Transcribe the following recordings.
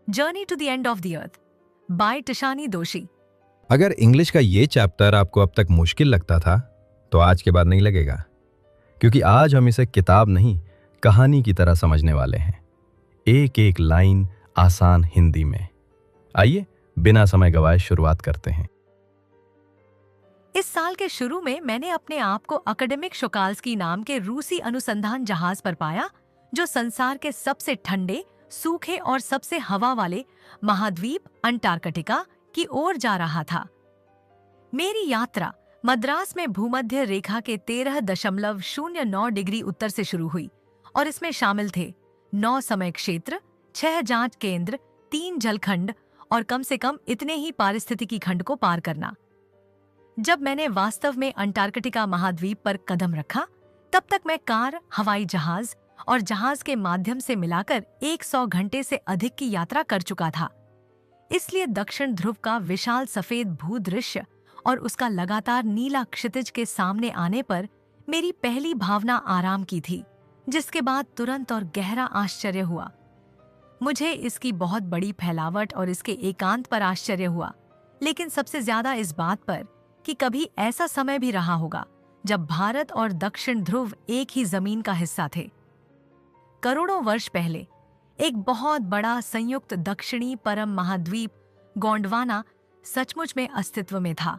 Journey to the end of the earth by Tishani Doshi. अगर English का ये चैप्टर आपको अब तक मुश्किल लगता था तो आज के बाद नहीं लगेगा, क्योंकि आज हम इसे किताब नहीं कहानी की तरह समझने वाले हैं, एक एक लाइन आसान हिंदी में। आइए बिना समय गवाए शुरुआत करते हैं। इस साल के शुरू में मैंने अपने आप को अकेडेमिक शोकाल्स्की नाम के रूसी अनुसंधान जहाज पर पाया, जो संसार के सबसे ठंडे, सूखे और सबसे हवा वाले महाद्वीप अंटार्कटिका की ओर जा रहा था। मेरी यात्रा मद्रास में भूमध्य रेखा के 13.09 डिग्री उत्तर से शुरू हुई और इसमें शामिल थे 9 समय क्षेत्र, 6 जांच केंद्र, 3 जलखंड और कम से कम इतने ही पारिस्थितिकी खंड को पार करना। जब मैंने वास्तव में अंटार्कटिका महाद्वीप पर कदम रखा, तब तक मैं कार, हवाई जहाज और जहाज के माध्यम से मिलाकर 100 घंटे से अधिक की यात्रा कर चुका था। इसलिए दक्षिण ध्रुव का विशाल सफेद भूदृश्य और उसका लगातार नीला क्षितिज के सामने आने पर मेरी पहली भावना आराम की थी, जिसके बाद तुरंत और गहरा आश्चर्य हुआ। मुझे इसकी बहुत बड़ी फैलावट और इसके एकांत पर आश्चर्य हुआ, लेकिन सबसे ज्यादा इस बात पर कि कभी ऐसा समय भी रहा होगा जब भारत और दक्षिण ध्रुव एक ही जमीन का हिस्सा थे। करोड़ों वर्ष पहले एक बहुत बड़ा संयुक्त दक्षिणी परम महाद्वीप गोंडवाना सचमुच में अस्तित्व में था,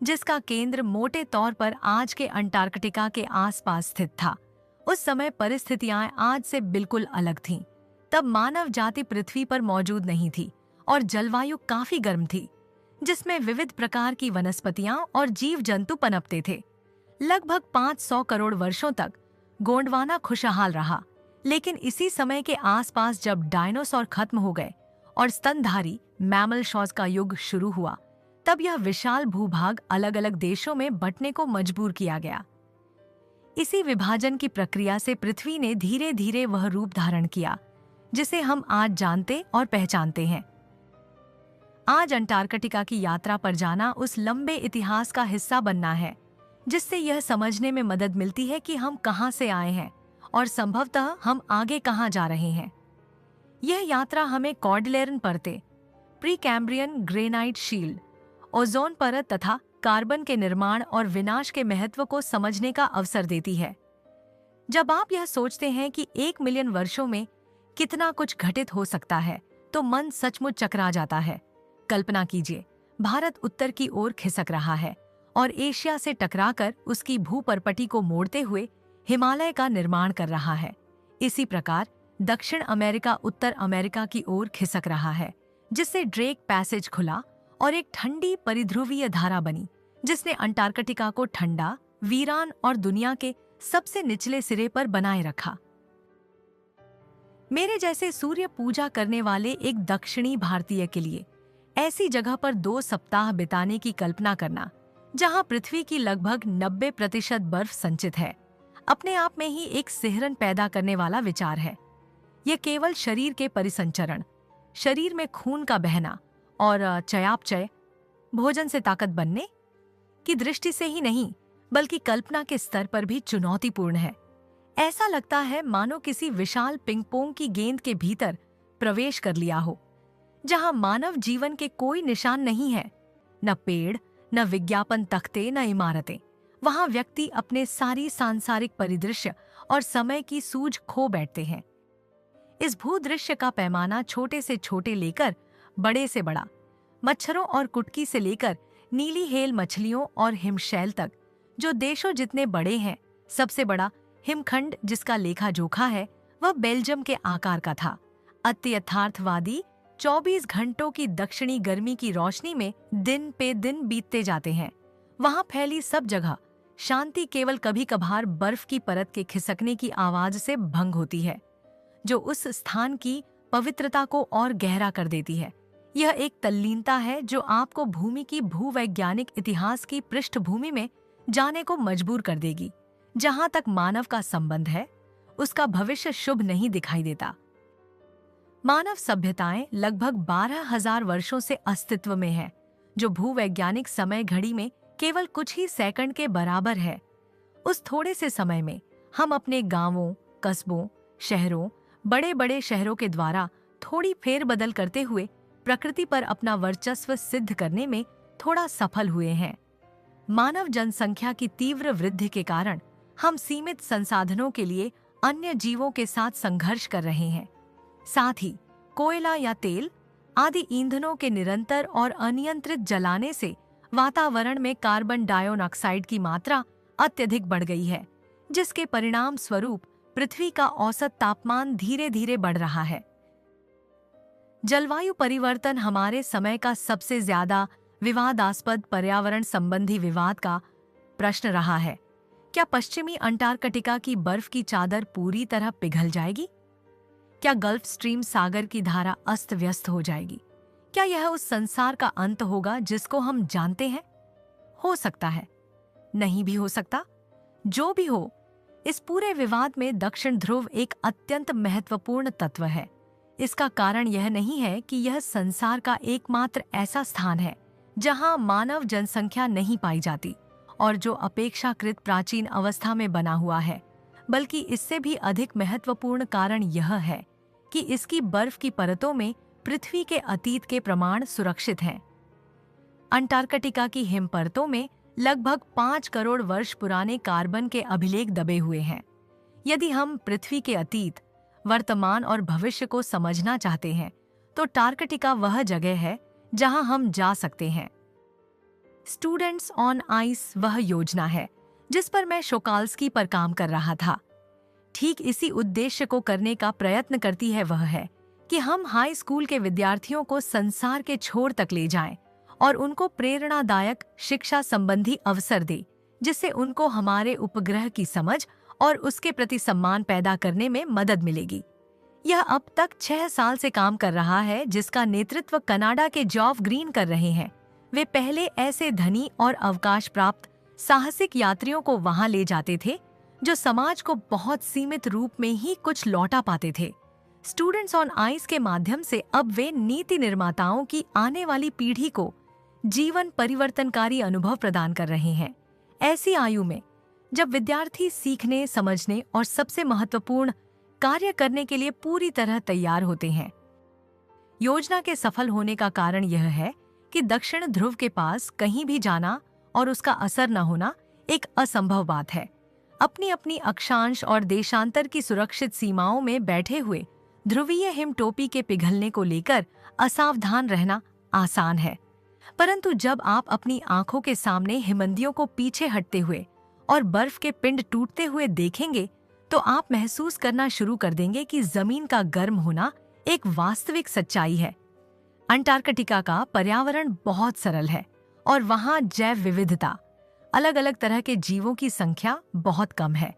जिसका केंद्र मोटे तौर पर आज के अंटार्कटिका के आसपास स्थित था। उस समय परिस्थितियां आज से बिल्कुल अलग थीं। तब मानव जाति पृथ्वी पर मौजूद नहीं थी और जलवायु काफी गर्म थी, जिसमें विविध प्रकार की वनस्पतियां और जीव जंतु पनपते थे। लगभग 500 करोड़ वर्षों तक गोंडवाना खुशहाल रहा, लेकिन इसी समय के आसपास जब डायनासोर खत्म हो गए और स्तनधारी मैमल शॉज का युग शुरू हुआ, तब यह विशाल भूभाग अलग अलग देशों में बंटने को मजबूर किया गया। इसी विभाजन की प्रक्रिया से पृथ्वी ने धीरे धीरे वह रूप धारण किया जिसे हम आज जानते और पहचानते हैं। आज अंटार्कटिका की यात्रा पर जाना उस लंबे इतिहास का हिस्सा बनना है, जिससे यह समझने में मदद मिलती है कि हम कहां से आए हैं और संभवतः हम आगे कहां जा रहे हैं। यह यात्रा हमें कॉर्डिलेरन परतें, प्री-कैम्ब्रियन ग्रेनाइट शील्ड, ओजोन परत तथा कार्बन के निर्माण और विनाश के महत्व को समझने का अवसर देती है। जब आप यह सोचते हैं कि 1 मिलियन वर्षों में कितना कुछ घटित हो सकता है, तो मन सचमुच चकरा जाता है। कल्पना कीजिए, भारत उत्तर की ओर खिसक रहा है और एशिया से टकराकर उसकी भूपर्पटी को मोड़ते हुए हिमालय का निर्माण कर रहा है। इसी प्रकार दक्षिण अमेरिका उत्तर अमेरिका की ओर खिसक रहा है, जिससे ड्रेक पैसेज खुला और एक ठंडी परिध्रुवीय धारा बनी, जिसने अंटार्कटिका को ठंडा, वीरान और दुनिया के सबसे निचले सिरे पर बनाए रखा। मेरे जैसे सूर्य पूजा करने वाले एक दक्षिणी भारतीय के लिए ऐसी जगह पर 2 सप्ताह बिताने की कल्पना करना, जहां पृथ्वी की लगभग 90% बर्फ संचित है, अपने आप में ही एक सिहरन पैदा करने वाला विचार है। यह केवल शरीर के परिसंचरण, शरीर में खून का बहना और चयापचय, भोजन से ताकत बनने की दृष्टि से ही नहीं, बल्कि कल्पना के स्तर पर भी चुनौतीपूर्ण है। ऐसा लगता है मानो किसी विशाल पिंगपोंग की गेंद के भीतर प्रवेश कर लिया हो, जहां मानव जीवन के कोई निशान नहीं है, न पेड़, न विज्ञापन तख्ते, न इमारतें। वहां व्यक्ति अपने सारी सांसारिक परिदृश्य और समय की सूझ खो बैठते हैं। इस भूदृश्य का पैमाना छोटे से छोटे लेकर बड़े से बड़ा, मच्छरों और कुटकी से लेकर नीली हेल मछलियों और हिमशैल तक, जो देशों जितने बड़े हैं। सबसे बड़ा हिमखंड जिसका लेखा जोखा है, वह बेल्जियम के आकार का था। अति यथार्थवादी 24 घंटों की दक्षिणी गर्मी की रोशनी में दिन पे दिन बीतते जाते हैं। वहां फैली सब जगह शांति केवल कभी कभार बर्फ की परत के खिसकने की आवाज से भंग होती है, जो उस स्थान की पवित्रता को और गहरा कर देती है। यह एक तल्लीनता है जो आपको भूमि की भूवैज्ञानिक इतिहास की पृष्ठभूमि में जाने को मजबूर कर देगी। जहां तक मानव का संबंध है, उसका भविष्य शुभ नहीं दिखाई देता। मानव सभ्यताएं लगभग 12,000 वर्षों से अस्तित्व में है, जो भूवैज्ञानिक समय घड़ी में केवल कुछ ही सेकंड के बराबर है। उस थोड़े से समय में हम अपने गांवों, कस्बों, शहरों, बड़े बड़े शहरों के द्वारा थोड़ी फेरबदल करते हुए प्रकृति पर अपना वर्चस्व सिद्ध करने में थोड़ा सफल हुए हैं। मानव जनसंख्या की तीव्र वृद्धि के कारण हम सीमित संसाधनों के लिए अन्य जीवों के साथ संघर्ष कर रहे हैं। साथ ही कोयला या तेल आदि ईंधनों के निरंतर और अनियंत्रित जलाने से वातावरण में कार्बन डाइऑक्साइड की मात्रा अत्यधिक बढ़ गई है, जिसके परिणाम स्वरूप पृथ्वी का औसत तापमान धीरे धीरे बढ़ रहा है। जलवायु परिवर्तन हमारे समय का सबसे ज्यादा विवादास्पद पर्यावरण संबंधी विवाद का प्रश्न रहा है। क्या पश्चिमी अंटार्कटिका की बर्फ की चादर पूरी तरह पिघल जाएगी? क्या गल्फ स्ट्रीम सागर की धारा अस्त व्यस्त हो जाएगी? क्या यह उस संसार का अंत होगा जिसको हम जानते हैं? हो सकता है, नहीं भी हो सकता। जो भी हो, इस पूरे विवाद में दक्षिण ध्रुव एक अत्यंत महत्वपूर्ण तत्व है। इसका कारण यह नहीं है कि यह संसार का एकमात्र ऐसा स्थान है जहां मानव जनसंख्या नहीं पाई जाती और जो अपेक्षाकृत प्राचीन अवस्था में बना हुआ है, बल्कि इससे भी अधिक महत्वपूर्ण कारण यह है कि इसकी बर्फ की परतों में पृथ्वी के अतीत के प्रमाण सुरक्षित हैं। अंटार्कटिका की हिम परतों में लगभग 5 करोड़ वर्ष पुराने कार्बन के अभिलेख दबे हुए हैं। यदि हम पृथ्वी के अतीत, वर्तमान और भविष्य को समझना चाहते हैं, तो अंटार्कटिका वह जगह है जहां हम जा सकते हैं। स्टूडेंट्स ऑन आइस वह योजना है जिस पर मैं शोकाल्स्की पर काम कर रहा था। ठीक इसी उद्देश्य को करने का प्रयत्न करती है वह है कि हम हाई स्कूल के विद्यार्थियों को संसार के छोर तक ले जाएं और उनको प्रेरणादायक शिक्षा संबंधी अवसर दें, जिससे उनको हमारे उपग्रह की समझ और उसके प्रति सम्मान पैदा करने में मदद मिलेगी। यह अब तक 6 साल से काम कर रहा है, जिसका नेतृत्व कनाडा के जॉफ ग्रीन कर रहे हैं। वे पहले ऐसे धनी और अवकाश प्राप्त साहसिक यात्रियों को वहां ले जाते थे जो समाज को बहुत सीमित रूप में ही कुछ लौटा पाते थे। स्टूडेंट्स ऑन आइस के माध्यम से अब वे नीति निर्माताओं की आने वाली पीढ़ी को जीवन परिवर्तनकारी अनुभव प्रदान कर रहे हैं। ऐसी आयु में जब विद्यार्थी सीखने, समझने और सबसे महत्वपूर्ण कार्य करने के लिए पूरी तरह तैयार होते हैं। योजना के सफल होने का कारण यह है कि दक्षिण ध्रुव के पास कहीं भी जाना और उसका असर न होना एक असंभव बात है। अपनी अपनी अक्षांश और देशांतर की सुरक्षित सीमाओं में बैठे हुए ध्रुवीय हिम टोपी के पिघलने को लेकर असावधान रहना आसान है, परंतु जब आप अपनी आंखों के सामने हिमनदियों को पीछे हटते हुए और बर्फ के पिंड टूटते हुए देखेंगे, तो आप महसूस करना शुरू कर देंगे कि जमीन का गर्म होना एक वास्तविक सच्चाई है। अंटार्कटिका का पर्यावरण बहुत सरल है और वहाँ जैव विविधता, अलग अलग तरह के जीवों की संख्या बहुत कम है।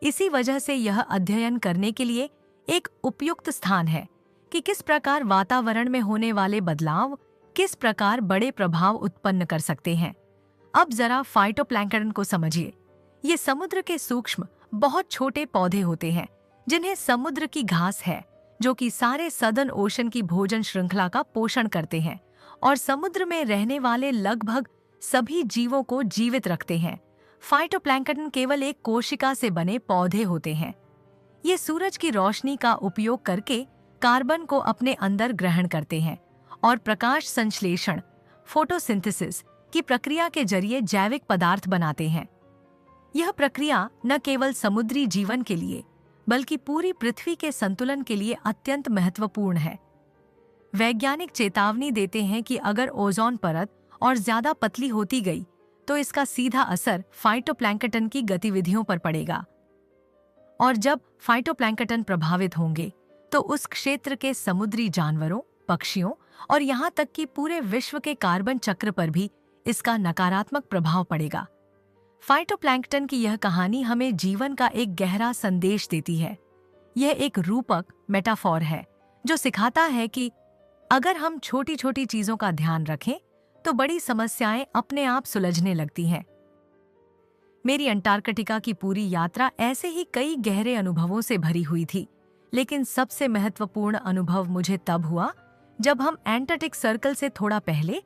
इसी वजह से यह अध्ययन करने के लिए एक उपयुक्त स्थान है कि किस प्रकार वातावरण में होने वाले बदलाव किस प्रकार बड़े प्रभाव उत्पन्न कर सकते हैं। अब जरा फाइटोप्लैंक्टन को समझिए। ये समुद्र के सूक्ष्म बहुत छोटे पौधे होते हैं जिन्हें समुद्र की घास है, जो कि सारे सदर्न ओशन की भोजन श्रृंखला का पोषण करते हैं और समुद्र में रहने वाले लगभग सभी जीवों को जीवित रखते हैं। फाइटोप्लैंक्टन केवल एक कोशिका से बने पौधे होते हैं। ये सूरज की रोशनी का उपयोग करके कार्बन को अपने अंदर ग्रहण करते हैं और प्रकाश संश्लेषण फोटोसिंथेसिस की प्रक्रिया के जरिए जैविक पदार्थ बनाते हैं। यह प्रक्रिया न केवल समुद्री जीवन के लिए बल्कि पूरी पृथ्वी के संतुलन के लिए अत्यंत महत्वपूर्ण है। वैज्ञानिक चेतावनी देते हैं कि अगर ओजोन परत और ज्यादा पतली होती गई तो इसका सीधा असर फाइटोप्लैंक्टन की गतिविधियों पर पड़ेगा, और जब फाइटोप्लैंक्टन प्रभावित होंगे तो उस क्षेत्र के समुद्री जानवरों, पक्षियों और यहाँ तक कि पूरे विश्व के कार्बन चक्र पर भी इसका नकारात्मक प्रभाव पड़ेगा। फाइटोप्लैंक्टन की यह कहानी हमें जीवन का एक गहरा संदेश देती है। यह एक रूपक मेटाफोर है जो सिखाता है कि अगर हम छोटी छोटी चीजों का ध्यान रखें तो बड़ी समस्याएं अपने आप सुलझने लगती हैं। मेरी अंटार्कटिका की पूरी यात्रा ऐसे ही कई गहरे अनुभवों से भरी हुई थी, लेकिन सबसे महत्वपूर्ण अनुभव मुझे तब हुआ जब हम एंटार्क्टिक सर्कल से थोड़ा पहले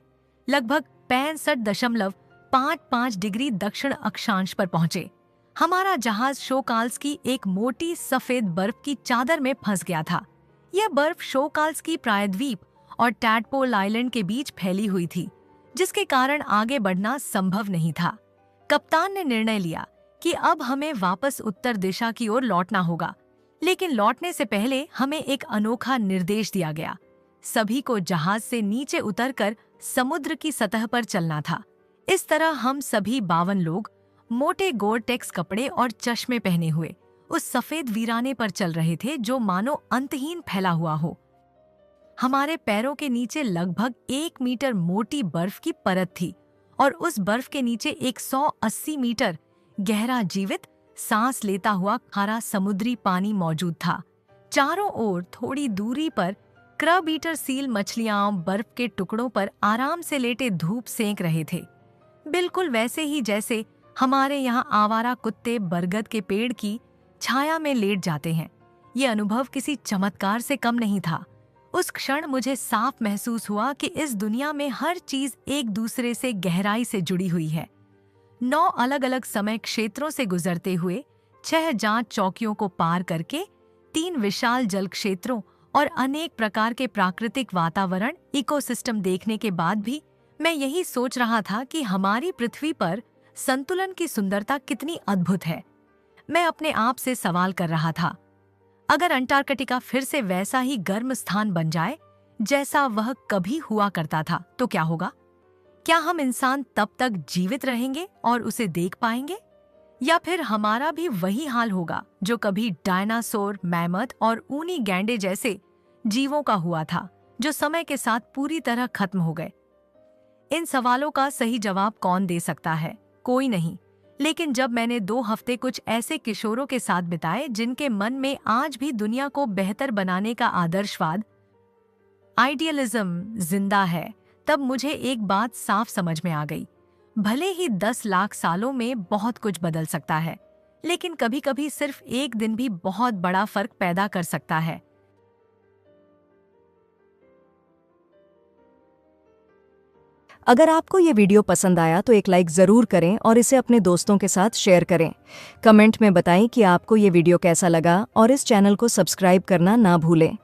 लगभग 65.55 डिग्री दक्षिण अक्षांश पर पहुंचे। हमारा जहाज शोकाल्स्की एक मोटी सफेद बर्फ की चादर में फंस गया था। यह बर्फ शोकाल्स्की प्रायद्वीप और टैडपोल आइलैंड के बीच फैली हुई थी, जिसके कारण आगे बढ़ना संभव नहीं था। कप्तान ने निर्णय लिया कि अब हमें वापस उत्तर दिशा की ओर लौटना होगा, लेकिन लौटने से पहले हमें एक अनोखा निर्देश दिया गया। सभी को जहाज से नीचे उतरकर समुद्र की सतह पर चलना था। इस तरह हम सभी 52 लोग मोटे गोरटेक्स कपड़े और चश्मे पहने हुए उस सफेद वीराने पर चल रहे थे जो मानो अंतहीन फैला हुआ हो। हमारे पैरों के नीचे लगभग 1 मीटर मोटी बर्फ की परत थी और उस बर्फ के नीचे 180 मीटर गहरा जीवित सांस लेता हुआ खारा समुद्री पानी मौजूद था। चारों ओर थोड़ी दूरी पर क्रब ईटर सील मछलियां बर्फ के टुकड़ों पर आराम से लेटे धूप सेंक रहे थे, बिल्कुल वैसे ही जैसे हमारे यहाँ आवारा कुत्ते बरगद के पेड़ की छाया में लेट जाते हैं। ये अनुभव किसी चमत्कार से कम नहीं था। उस क्षण मुझे साफ महसूस हुआ कि इस दुनिया में हर चीज एक दूसरे से गहराई से जुड़ी हुई है। 9 अलग अलग समय क्षेत्रों से गुजरते हुए, 6 जांच चौकियों को पार करके, 3 विशाल जल क्षेत्रों और अनेक प्रकार के प्राकृतिक वातावरण इकोसिस्टम देखने के बाद भी मैं यही सोच रहा था कि हमारी पृथ्वी पर संतुलन की सुंदरता कितनी अद्भुत है। मैं अपने आप से सवाल कर रहा था, अगर अंटार्कटिका फिर से वैसा ही गर्म स्थान बन जाए जैसा वह कभी हुआ करता था तो क्या होगा? क्या हम इंसान तब तक जीवित रहेंगे और उसे देख पाएंगे, या फिर हमारा भी वही हाल होगा जो कभी डायनासोर, मैमथ और ऊनी गैंडे जैसे जीवों का हुआ था, जो समय के साथ पूरी तरह खत्म हो गए? इन सवालों का सही जवाब कौन दे सकता है? कोई नहीं। लेकिन जब मैंने 2 हफ्ते कुछ ऐसे किशोरों के साथ बिताए जिनके मन में आज भी दुनिया को बेहतर बनाने का आदर्शवाद, आइडियलिज्म जिंदा है, तब मुझे एक बात साफ समझ में आ गई। भले ही 10 लाख सालों में बहुत कुछ बदल सकता है, लेकिन कभी-कभी सिर्फ एक दिन भी बहुत बड़ा फर्क पैदा कर सकता है। अगर आपको ये वीडियो पसंद आया तो एक लाइक ज़रूर करें और इसे अपने दोस्तों के साथ शेयर करें। कमेंट में बताएं कि आपको ये वीडियो कैसा लगा और इस चैनल को सब्सक्राइब करना ना भूलें।